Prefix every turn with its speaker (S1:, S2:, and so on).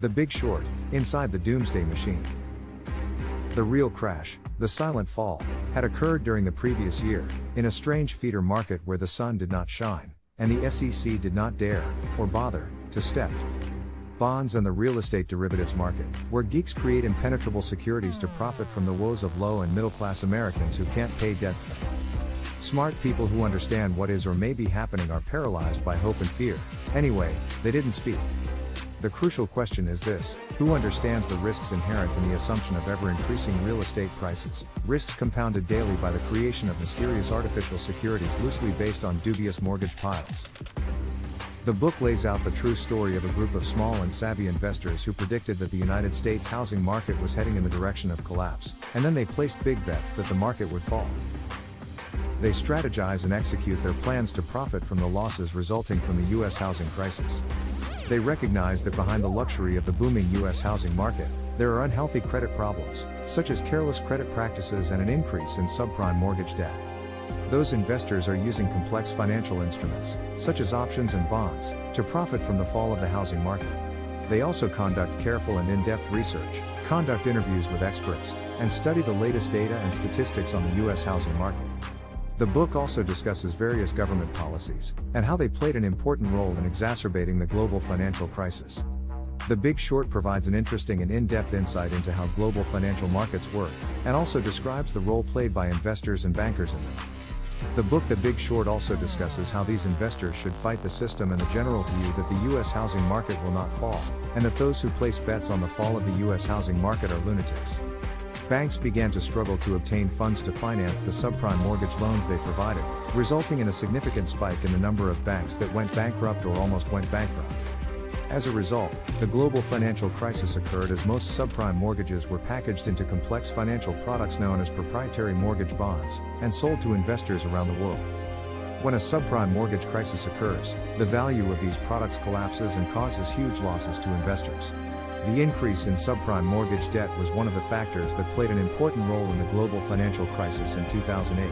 S1: The Big Short, inside the Doomsday Machine. The real crash, the silent fall, had occurred during the previous year, in a strange feeder market where the sun did not shine, and the SEC did not dare, or bother, to step. Bonds and the real estate derivatives market, where geeks create impenetrable securities to profit from the woes of low and middle class Americans who can't pay debts them. Smart people who understand what is or may be happening are paralyzed by hope and fear. Anyway, they didn't speak. The crucial question is this: who understands the risks inherent in the assumption of ever-increasing real estate prices, risks compounded daily by the creation of mysterious artificial securities loosely based on dubious mortgage piles? The book lays out the true story of a group of small and savvy investors who predicted that the United States housing market was heading in the direction of collapse, and then they placed big bets that the market would fall. They strategize and execute their plans to profit from the losses resulting from the U.S. housing crisis. They recognize that behind the luxury of the booming U.S. housing market, there are unhealthy credit problems, such as careless credit practices and an increase in subprime mortgage debt. Those investors are using complex financial instruments, such as options and bonds, to profit from the fall of the housing market. They also conduct careful and in-depth research, conduct interviews with experts, and study the latest data and statistics on the U.S. housing market. The book also discusses various government policies, and how they played an important role in exacerbating the global financial crisis. The Big Short provides an interesting and in-depth insight into how global financial markets work, and also describes the role played by investors and bankers in them. The book The Big Short also discusses how these investors should fight the system and the general view that the U.S. housing market will not fall, and that those who place bets on the fall of the U.S. housing market are lunatics. Banks began to struggle to obtain funds to finance the subprime mortgage loans they provided, resulting in a significant spike in the number of banks that went bankrupt or almost went bankrupt. As a result, the global financial crisis occurred as most subprime mortgages were packaged into complex financial products known as proprietary mortgage bonds, and sold to investors around the world. When a subprime mortgage crisis occurs, the value of these products collapses and causes huge losses to investors. The increase in subprime mortgage debt was one of the factors that played an important role in the global financial crisis in 2008.